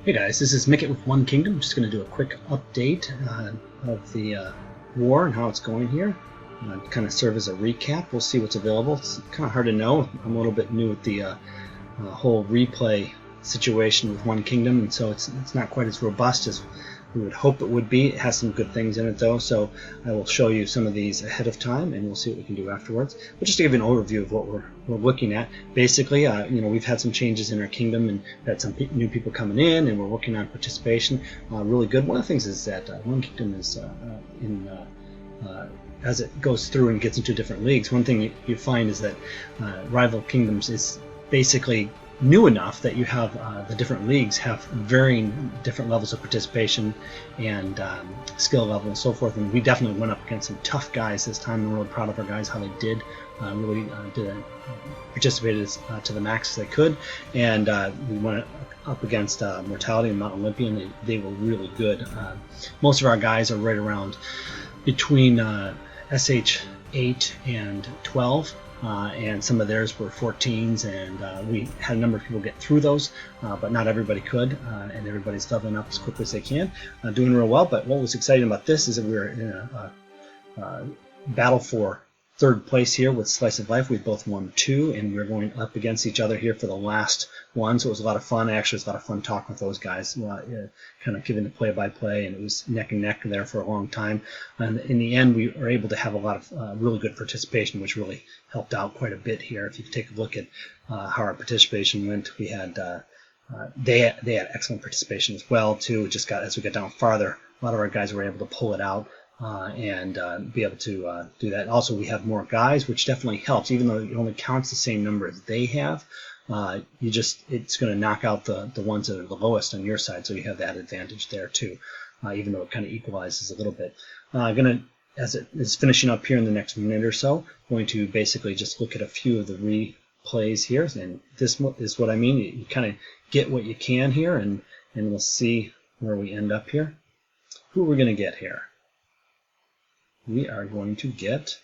Hey guys, this is Mycket with One Kingdom. Just going to do a quick update of the war and how it's going here. Kind of serve as a recap. We'll see what's available. It's kind of hard to know. I'm a little bit new with the whole replay situation with One Kingdom, and so it's not quite as robust as we would hope it would be. It has some good things in it though, so I will show you some of these ahead of time, and we'll see what we can do afterwards. But just to give you an overview of what we're looking at, basically, we've had some changes in our kingdom, and we've had some new people coming in, and we're working on participation. Really good. One of the things is that One Kingdom is as it goes through and gets into different leagues, one thing you find is that Rival Kingdoms is basically new enough that you have the different leagues have varying different levels of participation and skill level and so forth, and we definitely went up against some tough guys this time. We're really proud of our guys, how they did participated to the max as they could, and we went up against Mortality and Mount Olympia, and they were really good. Most of our guys are right around between SH 8 and 12. And some of theirs were 14s, and we had a number of people get through those, but not everybody could, and everybody's leveling up as quickly as they can, doing real well. But what was exciting about this is that we were in a battle for third place here with Slice of Life. We both won 2, and we were going up against each other here for the last one, so it was a lot of fun. Actually, it was a lot of fun talking with those guys, kind of giving the play-by-play, and it was neck and neck there for a long time. And in the end, we were able to have a lot of really good participation, which really helped out quite a bit here. If you take a look at how our participation went, we had they had excellent participation as well too. It just got, as we got down farther, a lot of our guys were able to pull it out. And be able to do that. Also, we have more guys, which definitely helps. Even though it only counts the same number as they have, it's going to knock out the ones that are the lowest on your side, so you have that advantage there too. Even though it kind of equalizes a little bit. As it is finishing up here in the next minute or so, going to basically just look at a few of the replays here, and this is what I mean. You kind of get what you can here, and we'll see where we end up here. Who we're going to get here? We are going to get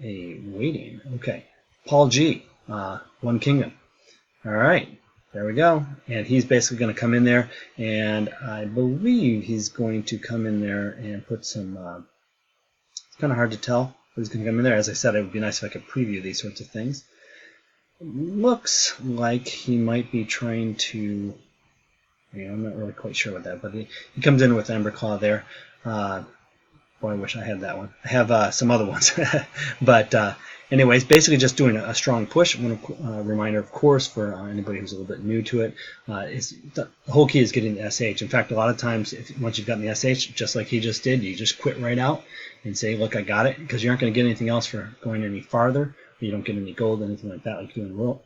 a waiting. Okay, Paul G, One Kingdom. All right, there we go. And he's basically going to come in there, and I believe he's going to come in there and put some. It's kind of hard to tell, but he's going to come in there. As I said, it would be nice if I could preview these sorts of things. It looks like he might be trying to. I'm not really quite sure with that, but he comes in with Emberclaw there. Boy, I wish I had that one. I have some other ones. But anyways, basically just doing a strong push. One reminder, of course, for anybody who's a little bit new to it, is the whole key is getting the SH. In fact, a lot of times, once you've gotten the SH, just like he just did, you just quit right out and say, look, I got it, because you aren't going to get anything else for going any farther. You don't get any gold, anything like that, like you do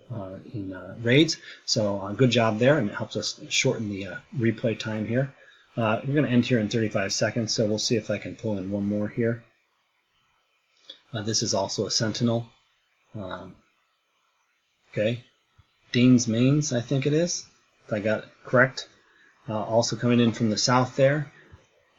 in raids. So good job there, and it helps us shorten the replay time here. We're going to end here in 35 seconds, so we'll see if I can pull in one more here. This is also a Sentinel. Okay, Dean's Mains, I think it is, if I got it correct. Also coming in from the south there,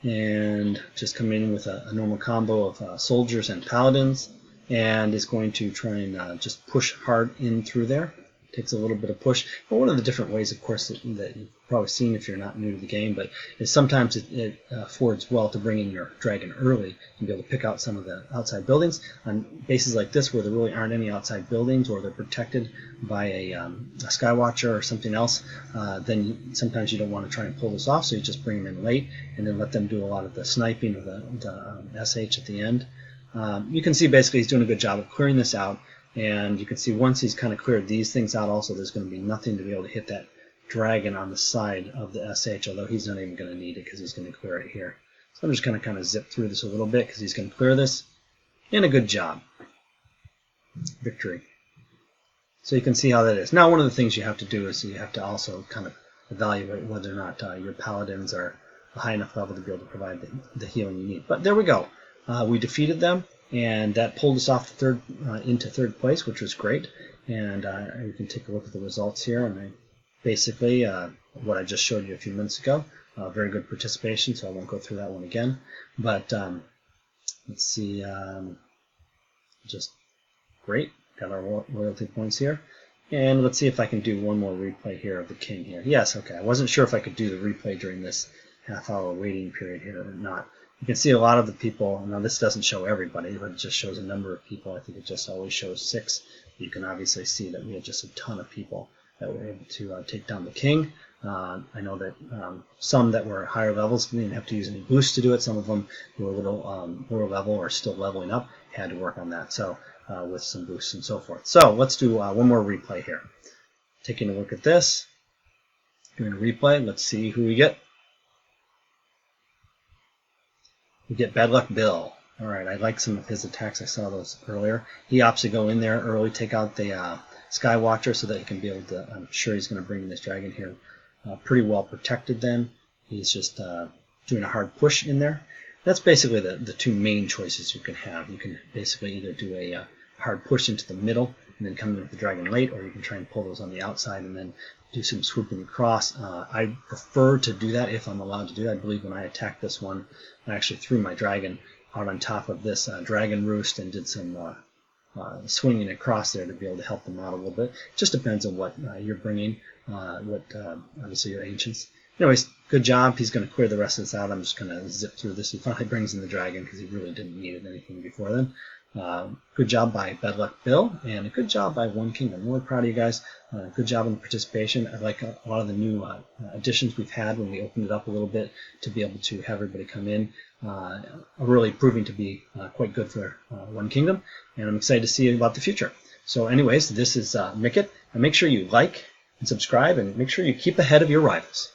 and just coming in with a normal combo of soldiers and paladins, and is going to try and just push hard in through there. Takes a little bit of push. But one of the different ways, of course, that you've probably seen if you're not new to the game, but is sometimes it affords well to bring in your dragon early and be able to pick out some of the outside buildings. On bases like this where there really aren't any outside buildings, or they're protected by a Skywatcher or something else, then sometimes you don't want to try and pull this off, so you just bring them in late and then let them do a lot of the sniping of the SH at the end. You can see basically he's doing a good job of clearing this out. And you can see once he's kind of cleared these things out also, there's going to be nothing to be able to hit that dragon on the side of the SH, although he's not even going to need it because he's going to clear it here. So I'm just going to kind of zip through this a little bit because he's going to clear this. And a good job. Victory. So you can see how that is. Now one of the things you have to do is you have to also kind of evaluate whether or not your paladins are a high enough level to be able to provide the healing you need. But there we go. We defeated them. And that pulled us off into third place, which was great. And you can take a look at the results here. And basically, what I just showed you a few minutes ago, very good participation, so I won't go through that one again. But let's see, just great. Got our loyalty points here. And let's see if I can do one more replay here of the king here. Yes, okay. I wasn't sure if I could do the replay during this half-hour waiting period here or not. You can see a lot of the people. Now this doesn't show everybody, but it just shows a number of people. I think it just always shows 6. You can obviously see that we had just a ton of people that were able to take down the king. I know that some that were higher levels didn't have to use any boosts to do it. Some of them who were a little lower level or still leveling up had to work on that. So with some boosts and so forth. So let's do one more replay here. Taking a look at this, doing a replay. Let's see who we get. We get Bad Luck Bill. All right, I like some of his attacks. I saw those earlier. He opts to go in there early, take out the Sky Watcher so that he can be able to. I'm sure he's going to bring this dragon here pretty well protected. Then he's just doing a hard push in there. That's basically the 2 main choices you can have. You can basically either do a hard push into the middle and then come in with the dragon late, or you can try and pull those on the outside and then do some swooping across. I prefer to do that if I'm allowed to do that. I believe when I attacked this one, I actually threw my dragon out on top of this dragon roost and did some swinging across there to be able to help them out a little bit. It just depends on what you're bringing, obviously your ancients. Anyways, good job. He's going to clear the rest of this out. I'm just going to zip through this. He finally brings in the dragon because he really didn't need anything before then. Good job by Bad Luck Bill, and a good job by One Kingdom. I'm really proud of you guys. Good job in the participation. I like a lot of the new additions we've had when we opened it up a little bit to be able to have everybody come in. Are really proving to be quite good for One Kingdom, and I'm excited to see about the future. So anyways, this is Mycket, and make sure you like and subscribe, and make sure you keep ahead of your rivals.